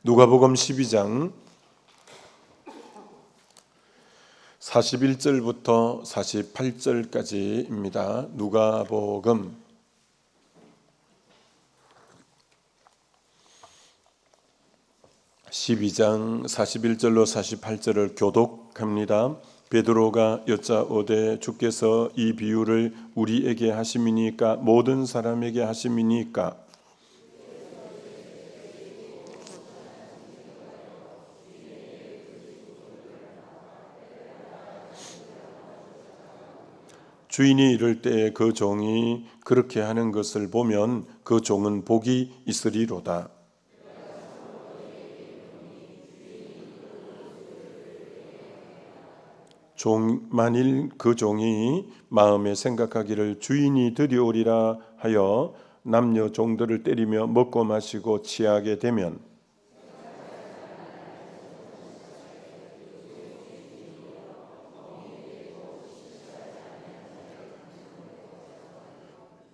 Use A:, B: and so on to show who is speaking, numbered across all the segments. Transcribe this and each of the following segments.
A: 누가복음 12장 41절부터 48절까지입니다. 누가복음 12장 41절로 48절을 교독합니다. 베드로가 여짜오되 주께서 이 비유를 우리에게 하심이니까 모든 사람에게 하심이니까 주인이 이를 때 그 종이 그렇게 하는 것을 보면 그 종은 복이 있으리로다. 만일 그 종이 마음에 생각하기를 주인이 들여오리라 하여 남녀 종들을 때리며 먹고 마시고 취하게 되면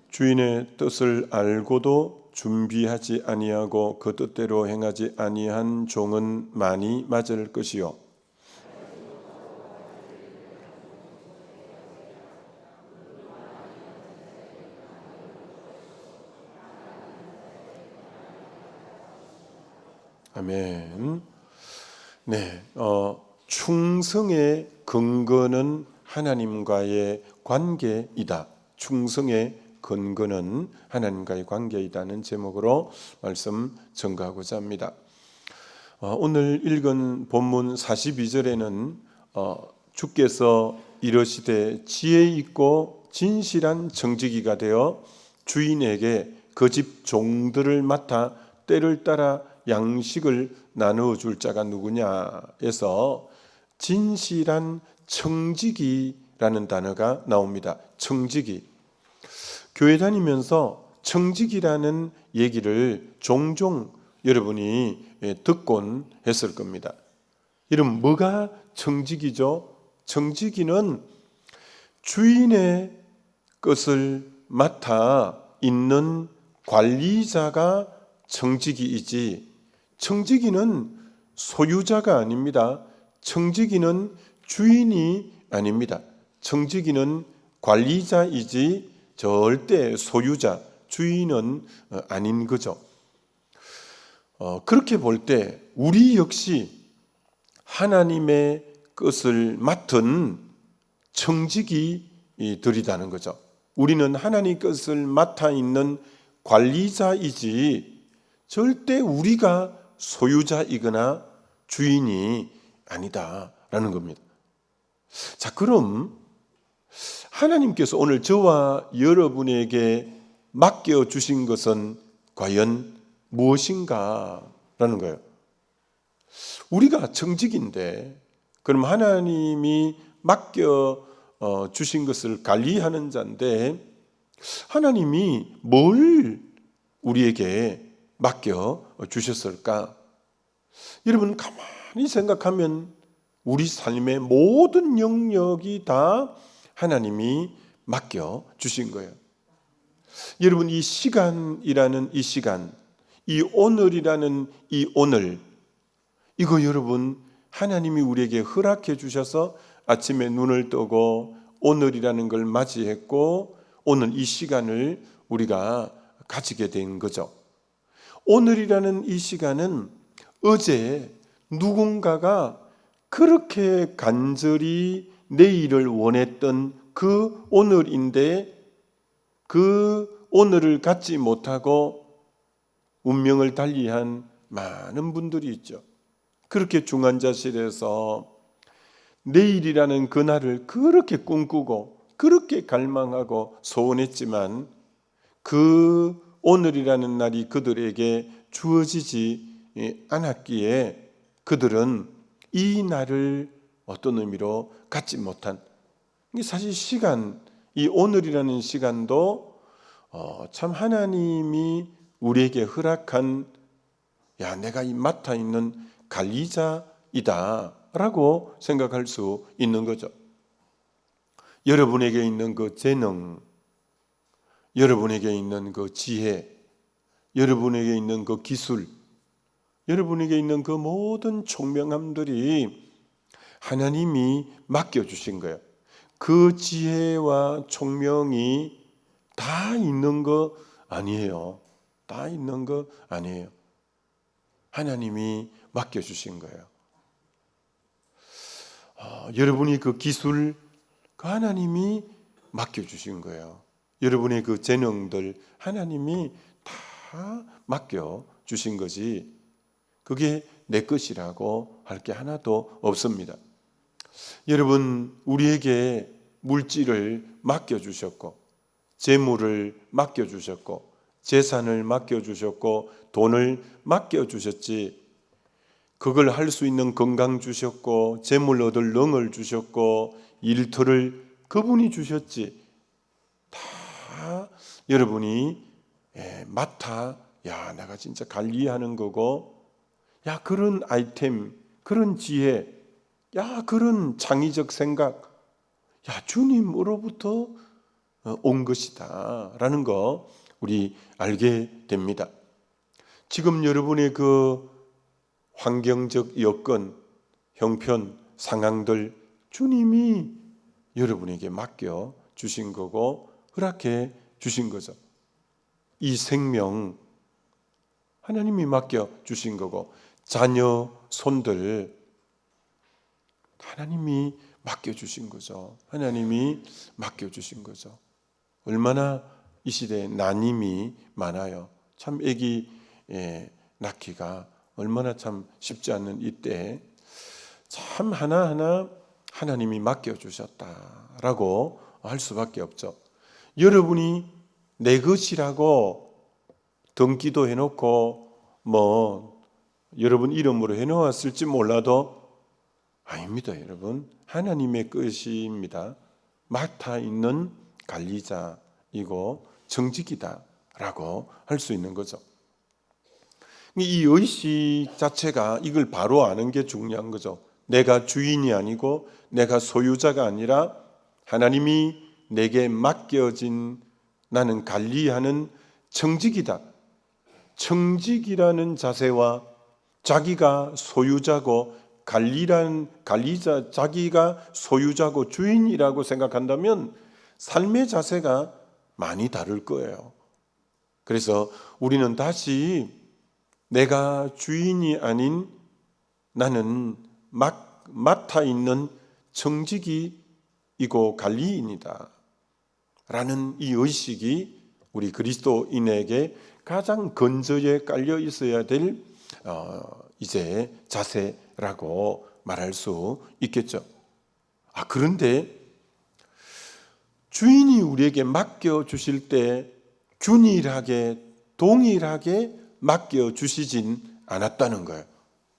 A: 주인의 뜻을 알고도 준비하지 아니하고 그 뜻대로 행하지 아니한 종은 많이 맞을 것이요 아멘. 네, 충성의 근거는 하나님과의 관계이다. 충성의 근거는 하나님과의 관계이다는 제목으로 말씀 전가하고자 합니다. 오늘 읽은 본문 42절에는 주께서 이르시되 지혜 있고 진실한 정직이가 되어 주인에게 그 집 종들을 맡아 때를 따라 양식을 나누어 줄 자가 누구냐 해서 진실한 청지기라는 단어가 나옵니다. 청지기. 교회 다니면서 청지기라는 얘기를 종종 여러분이 듣곤 했을 겁니다. 이름 뭐가 청지기죠? 청지기는 주인의 것을 맡아 있는 관리자가 청지기이지 청지기는 소유자가 아닙니다. 청지기는 주인이 아닙니다. 청지기는 관리자이지 절대 소유자, 주인은 아닌 거죠. 그렇게 볼 때 우리 역시 하나님의 것을 맡은 청지기들이라는 거죠. 우리는 하나님의 것을 맡아 있는 관리자이지 절대 우리가 소유자이거나 주인이 아니다라는 겁니다. 자, 그럼 하나님께서 오늘 저와 여러분에게 맡겨주신 것은 과연 무엇인가라는 거예요. 우리가 청직인데 그럼 하나님이 맡겨주신 것을 관리하는 자인데 하나님이 뭘 우리에게 맡겨주셨을까? 여러분 가만히 생각하면 우리 삶의 모든 영역이 다 하나님이 맡겨주신 거예요. 여러분 이 시간이라는 이 시간, 이 오늘이라는 이 오늘, 이거 여러분 하나님이 우리에게 허락해 주셔서 아침에 눈을 뜨고 오늘이라는 걸 맞이했고 오늘 이 시간을 우리가 가지게 된 거죠. 오늘이라는 이 시간은 어제 누군가가 그렇게 간절히 내일을 원했던 그 오늘인데 그 오늘을 갖지 못하고 운명을 달리한 많은 분들이 있죠. 그렇게 중환자실에서 내일이라는 그날을 그렇게 꿈꾸고 그렇게 갈망하고 소원했지만 그 오늘이라는 날이 그들에게 주어지지 않았기에 그들은 이 날을 어떤 의미로 갖지 못한, 사실 시간, 이 오늘이라는 시간도 참 하나님이 우리에게 허락한 내가 이 맡아 있는 관리자이다 라고 생각할 수 있는 거죠. 여러분에게 있는 그 재능, 여러분에게 있는 그 지혜, 여러분에게 있는 그 기술, 여러분에게 있는 그 모든 총명함들이 하나님이 맡겨주신 거예요. 그 지혜와 총명이 다 있는 거 아니에요. 다 있는 거 아니에요. 하나님이 맡겨주신 거예요. 여러분이 그 기술, 그 하나님이 맡겨주신 거예요. 여러분의 그 재능들 하나님이 다 맡겨주신 거지, 그게 내 것이라고 할 게 하나도 없습니다. 여러분, 우리에게 물질을 맡겨주셨고, 재물을 맡겨주셨고, 재산을 맡겨주셨고, 돈을 맡겨주셨지, 그걸 할 수 있는 건강 주셨고, 재물 얻을 능을 주셨고, 일터를 그분이 주셨지. 다 여러분이 맡아, 야, 내가 진짜 관리하는 거고, 야, 그런 아이템, 그런 지혜, 야, 그런 창의적 생각, 야, 주님으로부터 온 것이다 라는 거 우리 알게 됩니다. 지금 여러분의 그 환경적 여건, 형편, 상황들 주님이 여러분에게 맡겨 주신 거고 허락해 주신 거죠. 이 생명 하나님이 맡겨 주신 거고, 자녀, 손들 하나님이 맡겨주신 거죠. 하나님이 맡겨주신 거죠. 얼마나 이 시대에 난임이 많아요. 참 아기 낳기가 얼마나 참 쉽지 않는 이때 참 하나하나 하나님이 맡겨주셨다라고 할 수밖에 없죠. 여러분이 내 것이라고 등기도 해놓고 여러분 이름으로 해놓았을지 몰라도 아닙니다. 여러분, 하나님의 것입니다. 맡아 있는 관리자이고 정직이다라고 할 수 있는 거죠. 이 의식 자체가 이걸 바로 아는 게 중요한 거죠. 내가 주인이 아니고 내가 소유자가 아니라 하나님이 내게 맡겨진, 나는 관리하는 청직이다. 청직이라는 자세와 자기가 소유자고 관리자, 자기가 소유자고 주인이라고 생각한다면 삶의 자세가 많이 다를 거예요. 그래서 우리는 다시 내가 주인이 아닌 나는 맡아 있는 청직이고 관리인이다 라는 이 의식이 우리 그리스도인에게 가장 근저에 깔려 있어야 될 이제 자세라고 말할 수 있겠죠. 그런데 주인이 우리에게 맡겨주실 때 균일하게 동일하게 맡겨주시진 않았다는 거예요.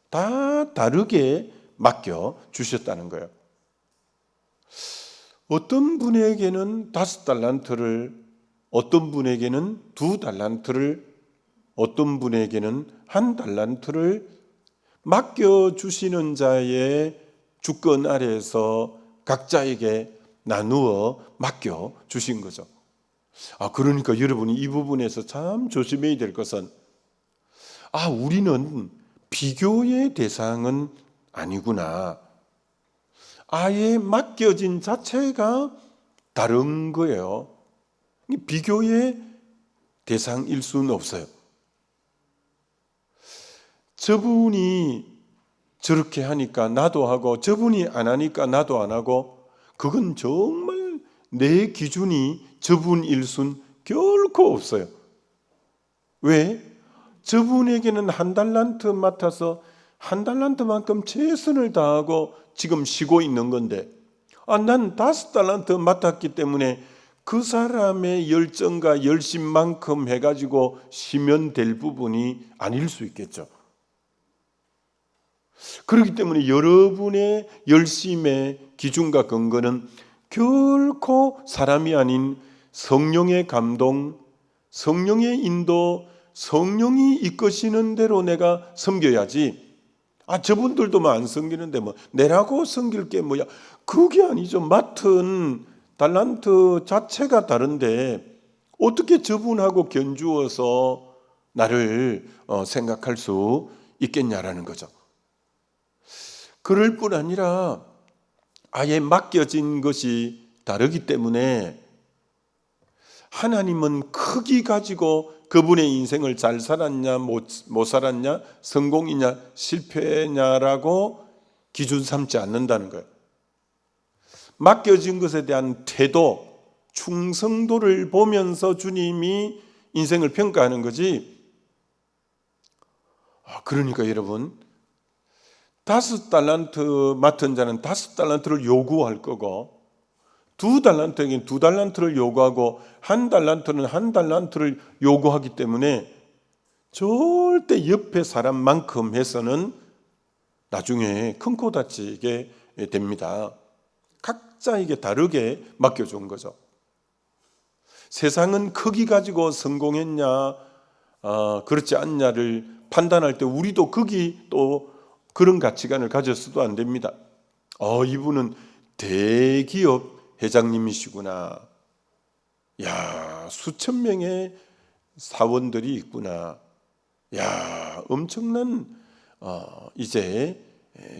A: 다 다르게 맡겨주셨다는 거예요. 어떤 분에게는 5달란트를, 어떤 분에게는 2달란트를, 어떤 분에게는 1달란트를 맡겨주시는 자의 주권 아래에서 각자에게 나누어 맡겨주신 거죠. 그러니까 여러분이 이 부분에서 참 조심해야 될 것은, 우리는 비교의 대상은 아니구나. 아예 맡겨진 자체가 다른 거예요. 비교의 대상일 수는 없어요. 저분이 저렇게 하니까 나도 하고 저분이 안 하니까 나도 안 하고, 그건 정말 내 기준이 저분일 순 결코 없어요. 왜? 저분에게는 1달란트 맡아서 1달란트만큼 최선을 다하고 지금 쉬고 있는 건데, 난 5달란트 맡았기 때문에 그 사람의 열정과 열심만큼 해가지고 쉬면 될 부분이 아닐 수 있겠죠. 그렇기 때문에 여러분의 열심의 기준과 근거는 결코 사람이 아닌 성령의 감동, 성령의 인도, 성령이 이끄시는 대로 내가 섬겨야지, 저분들도 안 섬기는데 내라고 섬길 게 뭐야, 그게 아니죠. 맡은 달란트 자체가 다른데 어떻게 저분하고 견주어서 나를 생각할 수 있겠냐라는 거죠. 그럴 뿐 아니라 아예 맡겨진 것이 다르기 때문에 하나님은 크기 가지고 그분의 인생을 잘 살았냐 못 살았냐, 성공이냐 실패냐라고 기준 삼지 않는다는 거예요. 맡겨진 것에 대한 태도, 충성도를 보면서 주님이 인생을 평가하는 거지. 그러니까 여러분, 5달란트 맡은 자는 5달란트를 요구할 거고, 2달란트에게는 2달란트를 요구하고 1달란트는 1달란트를 요구하기 때문에 절대 옆에 사람만큼 해서는 나중에 큰 코 다치게 됩니다. 각자에게 다르게 맡겨준 거죠. 세상은 크기 가지고 성공했냐 그렇지 않냐를 판단할 때 우리도 크기 또 그런 가치관을 가졌어도 안 됩니다. 이분은 대기업 회장님이시구나. 야, 수천 명의 사원들이 있구나. 야, 엄청난 이제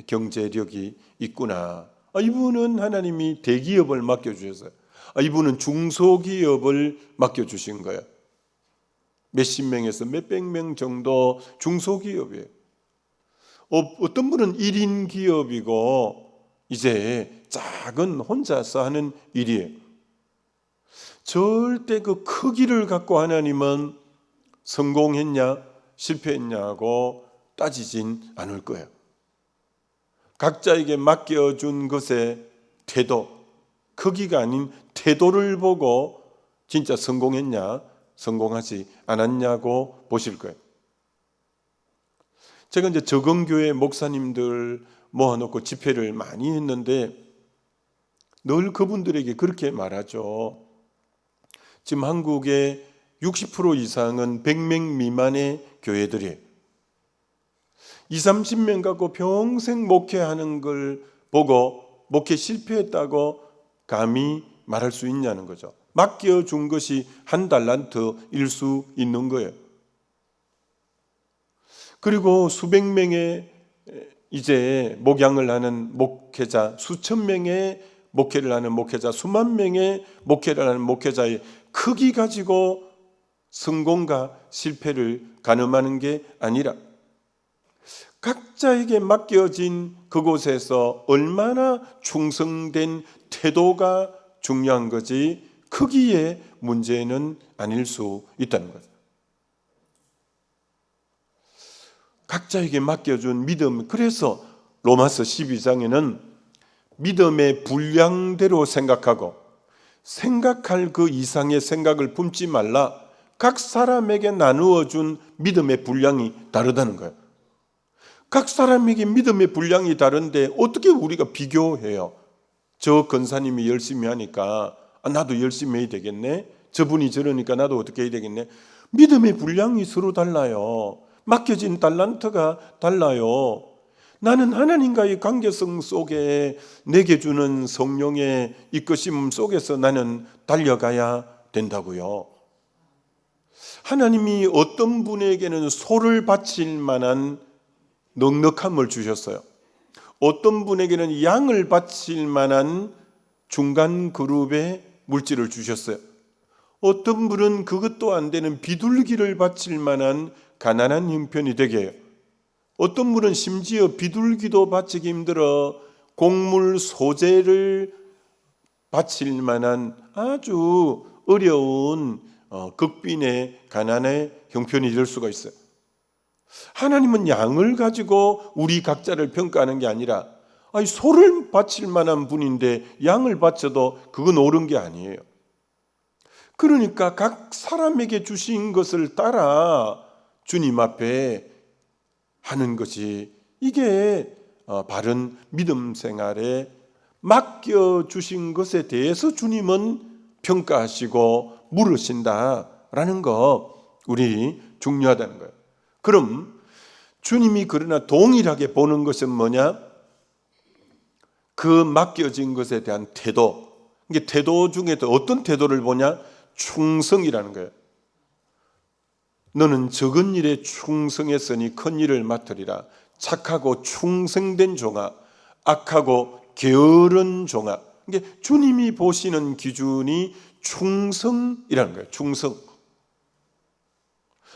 A: 경제력이 있구나. 이분은 하나님이 대기업을 맡겨주셨어요. 이분은 중소기업을 맡겨주신 거예요. 몇십 명에서 몇백 명 정도 중소기업이에요. 어떤 분은 1인 기업이고 이제 작은 혼자서 하는 일이에요. 절대 그 크기를 갖고 하나님은 성공했냐 실패했냐고 따지진 않을 거예요. 각자에게 맡겨준 것의 태도, 크기가 아닌 태도를 보고 진짜 성공했냐 성공하지 않았냐고 보실 거예요. 제가 이제 적응교회 목사님들 모아놓고 집회를 많이 했는데 늘 그분들에게 그렇게 말하죠. 지금 한국의 60% 이상은 100명 미만의 교회들이에요. 20-30명 갖고 평생 목회하는 걸 보고 목회 실패했다고 감히 말할 수 있냐는 거죠. 맡겨준 것이 1달란트일 수 있는 거예요. 그리고 수백 명의 이제 목양을 하는 목회자, 수천 명의 목회를 하는 목회자, 수만 명의 목회를 하는 목회자의 크기 가지고 성공과 실패를 가늠하는 게 아니라 각자에게 맡겨진 그곳에서 얼마나 충성된 태도가 중요한 거지 크기의 문제는 아닐 수 있다는 거죠. 각자에게 맡겨준 믿음, 그래서 로마서 12장에는 믿음의 분량대로 생각하고 생각할 그 이상의 생각을 품지 말라. 각 사람에게 나누어 준 믿음의 분량이 다르다는 거예요. 각 사람에게 믿음의 분량이 다른데 어떻게 우리가 비교해요? 저 권사님이 열심히 하니까 나도 열심히 해야 되겠네. 저분이 저러니까 나도 어떻게 해야 되겠네. 믿음의 분량이 서로 달라요. 맡겨진 달란트가 달라요. 나는 하나님과의 관계성 속에 내게 주는 성령의 이끄심 속에서 나는 달려가야 된다고요. 하나님이 어떤 분에게는 소를 바칠 만한 넉넉함을 주셨어요. 어떤 분에게는 양을 바칠 만한 중간 그룹의 물질을 주셨어요. 어떤 분은 그것도 안 되는 비둘기를 바칠 만한 가난한 형편이 되게 해요. 어떤 분은 심지어 비둘기도 바치기 힘들어 곡물 소재를 바칠 만한 아주 어려운 극빈의 가난의 형편이 될 수가 있어요. 하나님은 양을 가지고 우리 각자를 평가하는 게 아니라 소를 바칠 만한 분인데 양을 바쳐도 그건 옳은 게 아니에요. 그러니까 각 사람에게 주신 것을 따라 주님 앞에 하는 것이 이게 바른 믿음 생활에 맡겨주신 것에 대해서 주님은 평가하시고 물으신다라는 거 우리 중요하다는 거예요. 그럼 주님이 그러나 동일하게 보는 것은 뭐냐? 그 맡겨진 것에 대한 태도. 이게 태도 중에도 어떤 태도를 보냐? 충성이라는 거예요. 너는 적은 일에 충성했으니 큰 일을 맡으리라. 착하고 충성된 종아, 악하고 게으른 종아. 이게 주님이 보시는 기준이 충성이라는 거예요. 충성.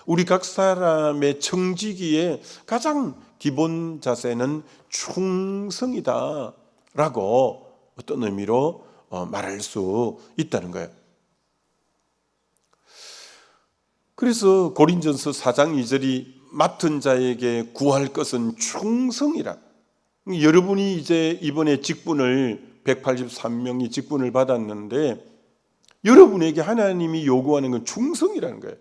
A: 우리 각 사람의 청지기의 가장 기본 자세는 충성이다 라고 어떤 의미로 말할 수 있다는 거예요. 그래서 고린전서 4장 2절이 맡은 자에게 구할 것은 충성이라. 여러분이 이제 이번에 직분을 183명이 직분을 받았는데 여러분에게 하나님이 요구하는 건 충성이라는 거예요.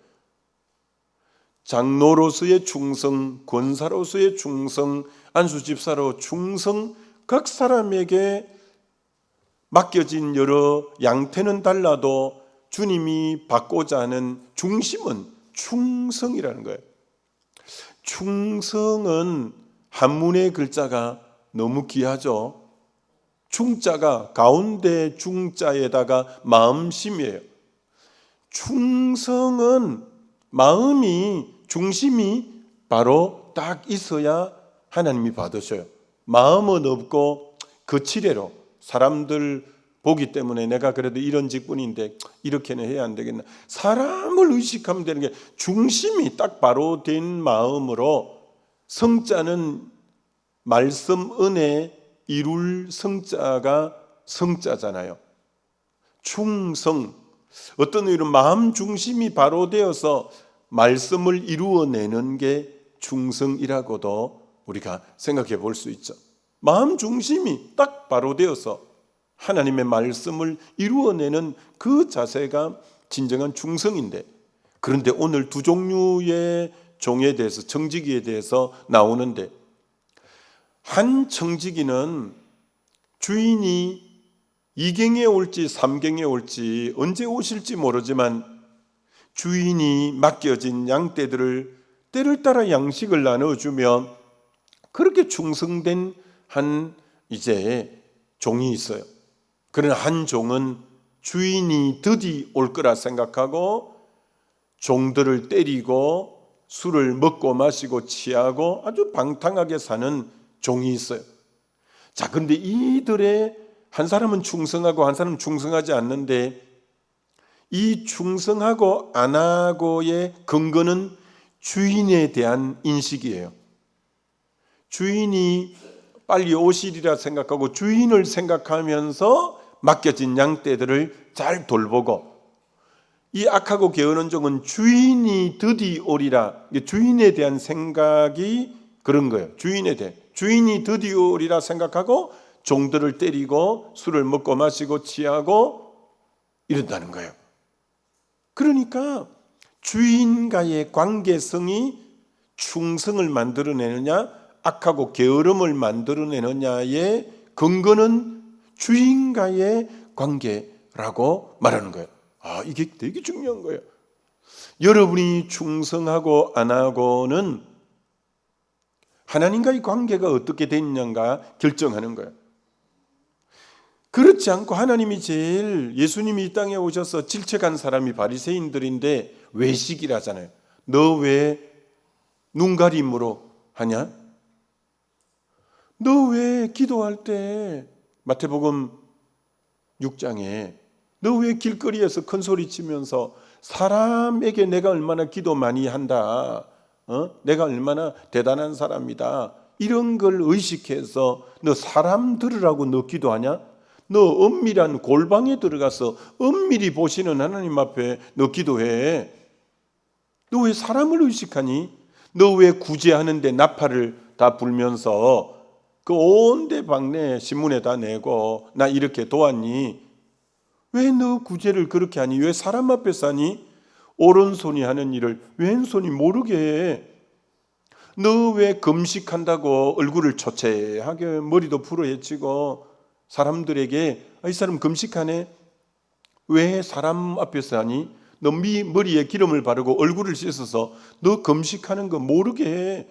A: 장로로서의 충성, 권사로서의 충성, 안수집사로 충성, 각 사람에게 맡겨진 여러 양태는 달라도 주님이 받고자 하는 중심은 충성이라는 거예요. 충성은 한문의 글자가 너무 귀하죠. 충자가 가운데 중자에다가 마음심이에요. 충성은 마음이 중심이 바로 딱 있어야 하나님이 받으셔요. 마음은 없고 거칠애로 사람들 보기 때문에 내가 그래도 이런 직분인데 이렇게는 해야 안 되겠나. 사람을 의식하면 되는 게 중심이 딱 바로 된 마음으로 성자는 말씀 은혜 이룰 성자가 성자잖아요. 충성. 어떤 의미로 마음 중심이 바로 되어서 말씀을 이루어내는 게 충성이라고도 우리가 생각해 볼 수 있죠. 마음 중심이 딱 바로 되어서 하나님의 말씀을 이루어내는 그 자세가 진정한 충성인데, 그런데 오늘 두 종류의 종에 대해서, 청지기에 대해서 나오는데, 한 청지기는 주인이 2경에 올지 3경에 올지 언제 오실지 모르지만 주인이 맡겨진 양떼들을 때를 따라 양식을 나눠주며 그렇게 충성된 한 이제 종이 있어요. 그러나 한 종은 주인이 드디 올 거라 생각하고 종들을 때리고 술을 먹고 마시고 취하고 아주 방탕하게 사는 종이 있어요. 자, 그런데 이들의 한 사람은 충성하고 한 사람은 충성하지 않는데, 이 충성하고 안 하고의 근거는 주인에 대한 인식이에요. 주인이 빨리 오시리라 생각하고 주인을 생각하면서 맡겨진 양떼들을 잘 돌보고, 이 악하고 게으른 종은 주인이 드디 오리라, 주인에 대한 생각이 그런 거예요. 주인이 드디 오리라 생각하고 종들을 때리고 술을 먹고 마시고 취하고 이런다는 거예요. 그러니까 주인과의 관계성이 충성을 만들어내느냐 악하고 게으름을 만들어내느냐의 근거는 주인과의 관계라고 말하는 거예요. 이게 되게 중요한 거예요. 여러분이 충성하고 안 하고는 하나님과의 관계가 어떻게 됐는가 결정하는 거예요. 그렇지 않고 하나님이 제일, 예수님이 이 땅에 오셔서 질책한 사람이 바리새인들인데 외식이라잖아요. 너 왜 눈가림으로 하냐? 너 왜 기도할 때 마태복음 6장에 너 왜 길거리에서 큰 소리 치면서 사람에게 내가 얼마나 기도 많이 한다, 내가 얼마나 대단한 사람이다, 이런 걸 의식해서 너 사람 들으라고 너 기도하냐? 너 은밀한 골방에 들어가서 은밀히 보시는 하나님 앞에 너 기도해. 너 왜 사람을 의식하니? 너 왜 구제하는데 나팔을 다 불면서 그 온 데 방내 신문에 다 내고 나 이렇게 도왔니? 왜 너 구제를 그렇게 하니? 왜 사람 앞에서 하니? 오른손이 하는 일을 왼손이 모르게 해. 너 왜 금식한다고 얼굴을 초췌하게 머리도 풀어헤치고 사람들에게 이 사람 금식하네? 왜 사람 앞에서 하니? 너 머리에 기름을 바르고 얼굴을 씻어서 너 금식하는 거 모르게 해.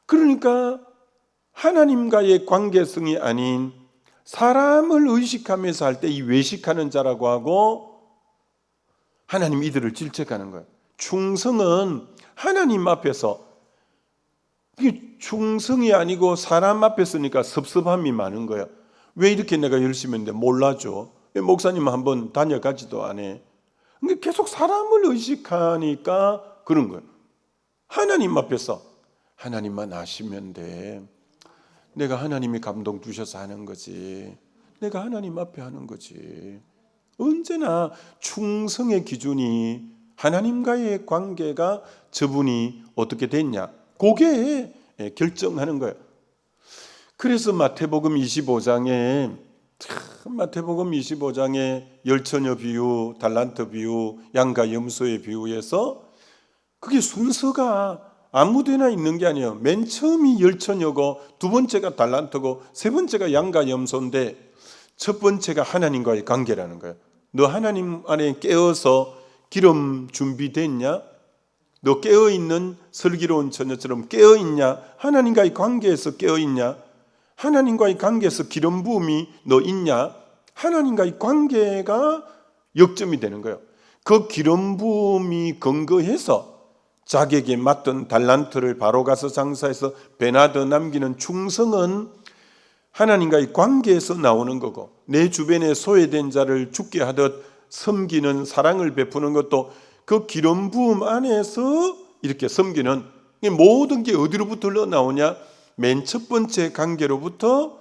A: 그러니까 하나님과의 관계성이 아닌 사람을 의식하면서 할 때 이 외식하는 자라고 하고 하나님 이들을 질책하는 거예요. 충성은 하나님 앞에서, 이게 충성이 아니고 사람 앞에 서니까 섭섭함이 많은 거야. 왜 이렇게 내가 열심히 했는데 몰라줘? 목사님 한번 다녀가지도 안 해. 근데 계속 사람을 의식하니까 그런 거예요. 하나님 앞에서 하나님만 아시면 돼. 내가 하나님이 감동 주셔서 하는 거지. 내가 하나님 앞에 하는 거지. 언제나 충성의 기준이 하나님과의 관계가 저분이 어떻게 됐냐, 그게 결정하는 거예요. 그래서 마태복음 25장에 열처녀 비유, 달란트 비유, 양과 염소의 비유에서 그게 순서가 아무데나 있는 게 아니에요. 맨 처음이 열처녀고, 두 번째가 달란트고, 세 번째가 양과 염소인데 첫 번째가 하나님과의 관계라는 거예요. 너 하나님 안에 깨어서 기름 준비됐냐? 너 깨어있는 슬기로운 처녀처럼 깨어있냐? 하나님과의 관계에서 깨어있냐? 하나님과의 관계에서 기름 부음이 너 있냐? 하나님과의 관계가 역점이 되는 거예요. 그 기름 부음이 근거해서 자기에게 맡은 달란트를 바로 가서 장사해서 베나더 남기는 충성은 하나님과의 관계에서 나오는 거고, 내 주변에 소외된 자를 죽게 하듯 섬기는 사랑을 베푸는 것도 그 기름 부음 안에서 이렇게 섬기는, 모든 게 어디로부터 흘러나오냐? 맨 첫 번째 관계로부터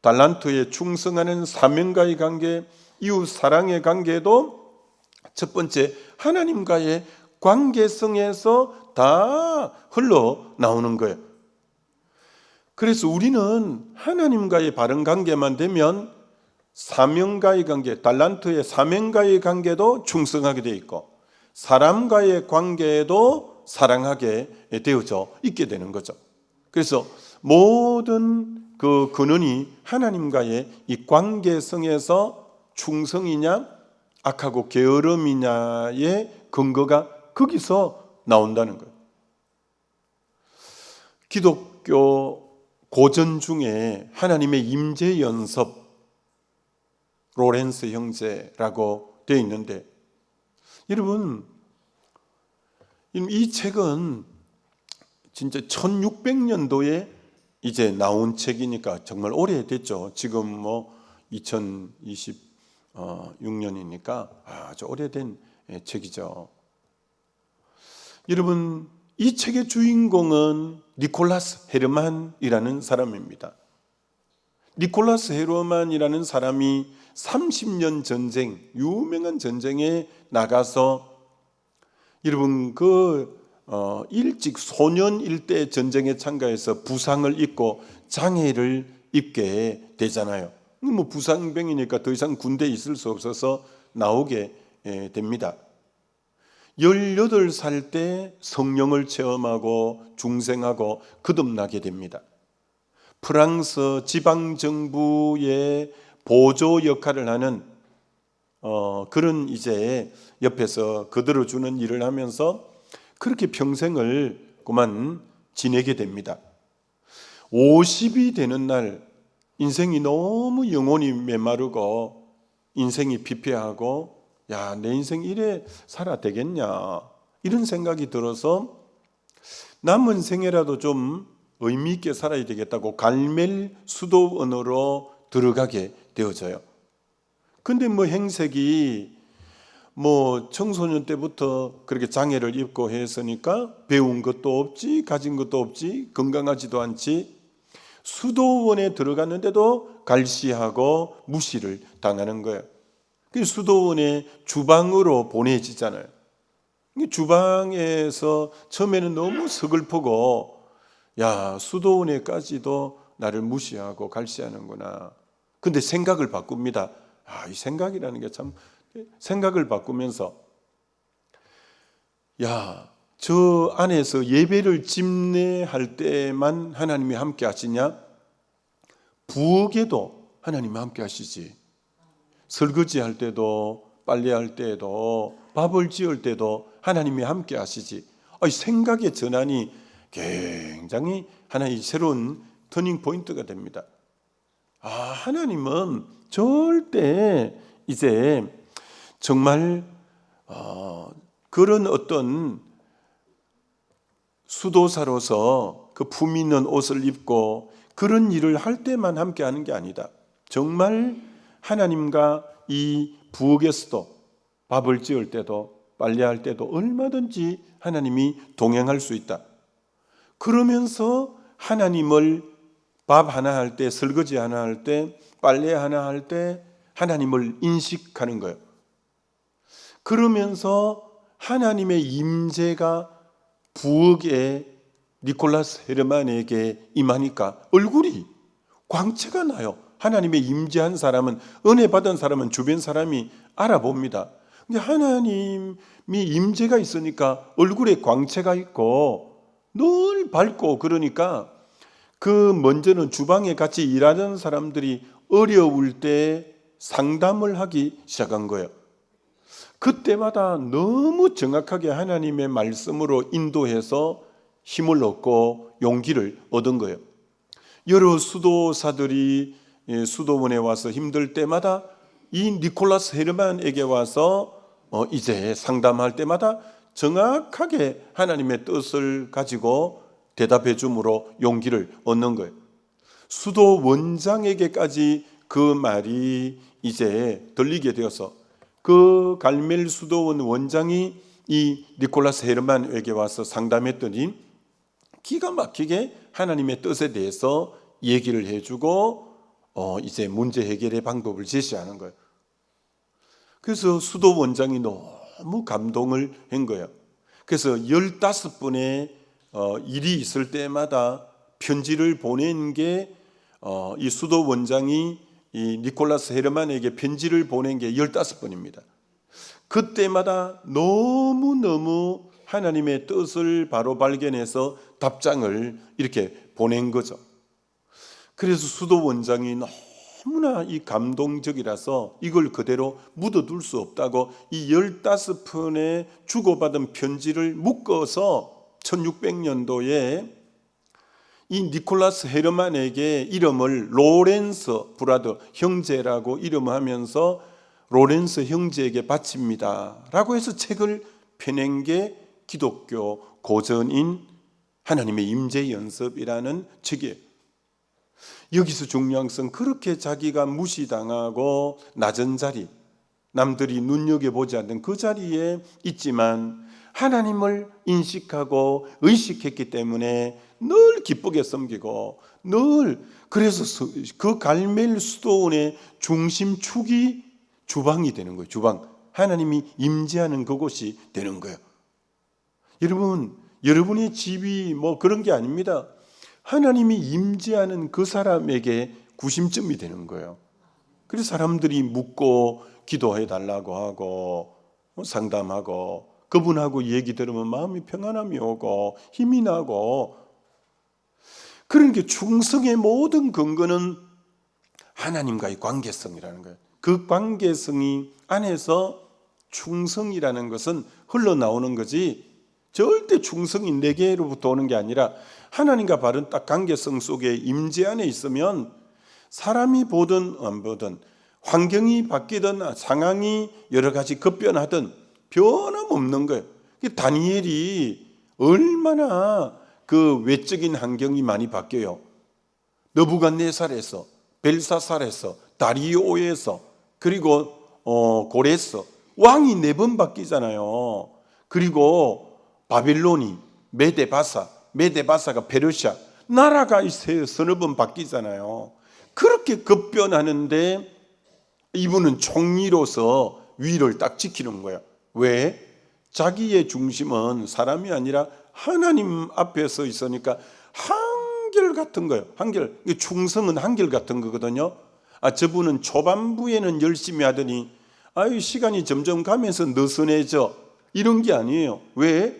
A: 달란트에 충성하는 사명과의 관계, 이웃 사랑의 관계도 첫 번째 하나님과의 관계성에서 다 흘러나오는 거예요. 그래서 우리는 하나님과의 바른 관계만 되면 사명과의 관계, 달란트의 사명과의 관계도 충성하게 되어 있고, 사람과의 관계에도 사랑하게 되어져 있게 되는 거죠. 그래서 모든 그 근원이 하나님과의 이 관계성에서 충성이냐 악하고 게으름이냐의 근거가 거기서 나온다는 거예요. 기독교 고전 중에 하나님의 임재 연습, 로렌스 형제라고 되어 있는데, 여러분 이 책은 진짜 1600년도에 이제 나온 책이니까 정말 오래됐죠. 지금 뭐 2026년이니까 아주 오래된 책이죠. 여러분, 이 책의 주인공은 니콜라스 헤르만이라는 사람입니다. 니콜라스 헤르만이라는 사람이 30년 전쟁, 유명한 전쟁에 나가서, 여러분 일찍 소년 일대 전쟁에 참가해서 부상을 입고 장애를 입게 되잖아요. 뭐 부상병이니까 더 이상 군대에 있을 수 없어서 나오게 됩니다. 18살 때 성령을 체험하고 중생하고 거듭나게 됩니다. 프랑스 지방정부의 보조 역할을 하는 그런 이제 옆에서 거들어주는 일을 하면서 그렇게 평생을 그만 지내게 됩니다. 50이 되는 날 인생이 너무 영혼이 메마르고 인생이 피폐하고, 야, 내 인생 이래 살아 되겠냐, 이런 생각이 들어서 남은 생애라도 좀 의미 있게 살아야 되겠다고 갈멜 수도원으로 들어가게 되어져요. 근데 뭐 행색이 뭐 청소년 때부터 그렇게 장애를 입고 했으니까 배운 것도 없지, 가진 것도 없지, 건강하지도 않지. 수도원에 들어갔는데도 갈시하고 무시를 당하는 거예요. 그래서 수도원의 주방으로 보내지잖아요. 주방에서 처음에는 너무 서글프고, 야, 수도원에까지도 나를 무시하고 갈시하는구나. 근데 생각을 바꿉니다. 이 생각이라는 게 참, 생각을 바꾸면서, 야, 저 안에서 예배를 집례할 때만 하나님이 함께 하시냐? 부엌에도 하나님이 함께 하시지. 설거지할 때도, 빨래할 때도, 밥을 지을 때도 하나님이 함께 하시지. 생각의 전환이 굉장히 하나의 새로운 터닝 포인트가 됩니다. 하나님은 절대 이제 정말 그런 어떤 수도사로서 그 품 있는 옷을 입고 그런 일을 할 때만 함께 하는 게 아니다. 정말 하나님과 이 부엌에서도 밥을 지을 때도 빨래할 때도 얼마든지 하나님이 동행할 수 있다. 그러면서 하나님을 밥 하나 할 때, 설거지 하나 할 때, 빨래 하나 할 때 하나님을 인식하는 거예요. 그러면서 하나님의 임재가 부엌에 니콜라스 헤르만에게 임하니까 얼굴이 광채가 나요. 하나님의 임재한 사람은, 은혜 받은 사람은 주변 사람이 알아봅니다. 근데 하나님이 임재가 있으니까 얼굴에 광채가 있고 늘 밝고, 그러니까 그 먼저는 주방에 같이 일하는 사람들이 어려울 때 상담을 하기 시작한 거예요. 그때마다 너무 정확하게 하나님의 말씀으로 인도해서 힘을 얻고 용기를 얻은 거예요. 여러 수도사들이 수도원에 와서 힘들 때마다 이 니콜라스 헤르만에게 와서 이제 상담할 때마다 정확하게 하나님의 뜻을 가지고 대답해 줌으로 용기를 얻는 거예요. 수도 원장에게까지 그 말이 이제 들리게 되어서 그 갈멜 수도원 원장이 이 니콜라스 헤르만에게 와서 상담했더니 기가 막히게 하나님의 뜻에 대해서 얘기를 해주고 이제 문제 해결의 방법을 제시하는 거예요. 그래서 수도 원장이 너무 감동을 한 거예요. 그래서 15분의 일이 있을 때마다 편지를 보낸 게 이 수도 원장이 이 니콜라스 헤르만에게 편지를 보낸 게 15번입니다. 그때마다 너무너무 하나님의 뜻을 바로 발견해서 답장을 이렇게 보낸 거죠. 그래서 수도 원장이 너무나 이 감동적이라서 이걸 그대로 묻어둘 수 없다고 이 15편의 주고받은 편지를 묶어서 1600년도에 이 니콜라스 헤르만에게 이름을 로렌스 브라더, 형제라고 이름하면서 로렌스 형제에게 바칩니다 라고 해서 책을 펴낸 게 기독교 고전인 하나님의 임재 연습이라는 책이에요. 여기서 중요한 것은 그렇게 자기가 무시당하고 낮은 자리, 남들이 눈여겨보지 않는 그 자리에 있지만 하나님을 인식하고 의식했기 때문에 늘 기쁘게 섬기고 늘, 그래서 그 갈멜 수도원의 중심축이 주방이 되는 거예요. 주방, 하나님이 임재하는 그곳이 되는 거예요. 여러분, 여러분의 집이 뭐 그런 게 아닙니다. 하나님이 임재하는 그 사람에게 구심점이 되는 거예요. 그래서 사람들이 묻고 기도해 달라고 하고 상담하고 그분하고 얘기 들으면 마음이 평안함이 오고 힘이 나고, 그런 게 충성의 모든 근거는 하나님과의 관계성이라는 거예요. 그 관계성이 안에서 충성이라는 것은 흘러나오는 거지, 절대 충성이 내게로부터 오는 게 아니라 하나님과 바른 딱 관계성 속에 임재 안에 있으면 사람이 보든 안 보든 환경이 바뀌든 상황이 여러 가지 급변하든 변함없는 거예요. 다니엘이 얼마나 그 외적인 환경이 많이 바뀌어요. 느부갓네살에서, 벨사살에서, 다리오에서, 그리고 고레서 왕이 4번 바뀌잖아요. 그리고 바빌론이 메데바사가 페르시아, 나라가 서너 번 바뀌잖아요. 그렇게 급변하는데 이분은 총리로서 위를 딱 지키는 거예요. 왜? 자기의 중심은 사람이 아니라 하나님 앞에 서 있으니까 한결 같은 거예요. 한결. 충성은 한결 같은 거거든요. 저분은 초반부에는 열심히 하더니 시간이 점점 가면서 느슨해져, 이런 게 아니에요. 왜?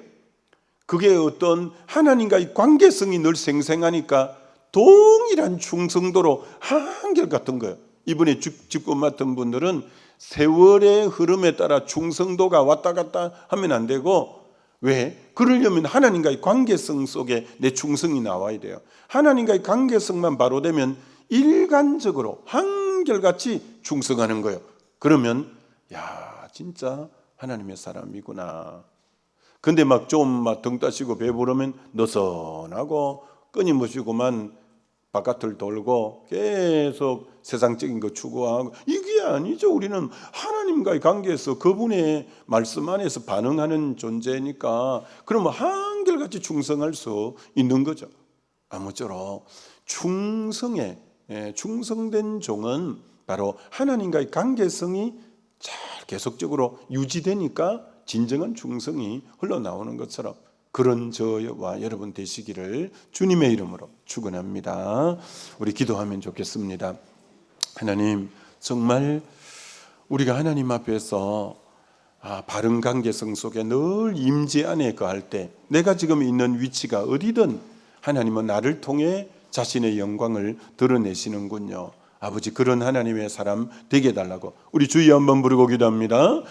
A: 그게 어떤 하나님과의 관계성이 늘 생생하니까 동일한 충성도로 한결 같은 거예요. 이번에 집권 맡은 분들은 세월의 흐름에 따라 충성도가 왔다 갔다 하면 안 되고, 왜? 그러려면 하나님과의 관계성 속에 내 충성이 나와야 돼요. 하나님과의 관계성만 바로 되면 일관적으로 한결같이 충성하는 거예요. 그러면 진짜 하나님의 사람이구나. 근데 막 좀 막 등 따시고 배부르면 느슨하고 끊임없이고만 바깥을 돌고 계속 세상적인 거 추구하고, 이게 아니죠. 우리는 하나님과의 관계에서 그분의 말씀 안에서 반응하는 존재니까 그러면 한결같이 충성할 수 있는 거죠. 아무쪼록 충성된 종은 바로 하나님과의 관계성이 잘 계속적으로 유지되니까 진정한 충성이 흘러나오는 것처럼 그런 저와 여러분 되시기를 주님의 이름으로 축원합니다. 우리 기도하면 좋겠습니다. 하나님, 정말 우리가 하나님 앞에서 바른 관계성 속에 늘 임재 안에 거할 때 내가 지금 있는 위치가 어디든 하나님은 나를 통해 자신의 영광을 드러내시는군요. 아버지, 그런 하나님의 사람 되게 해달라고 우리 주여 한번 부르고 기도합니다.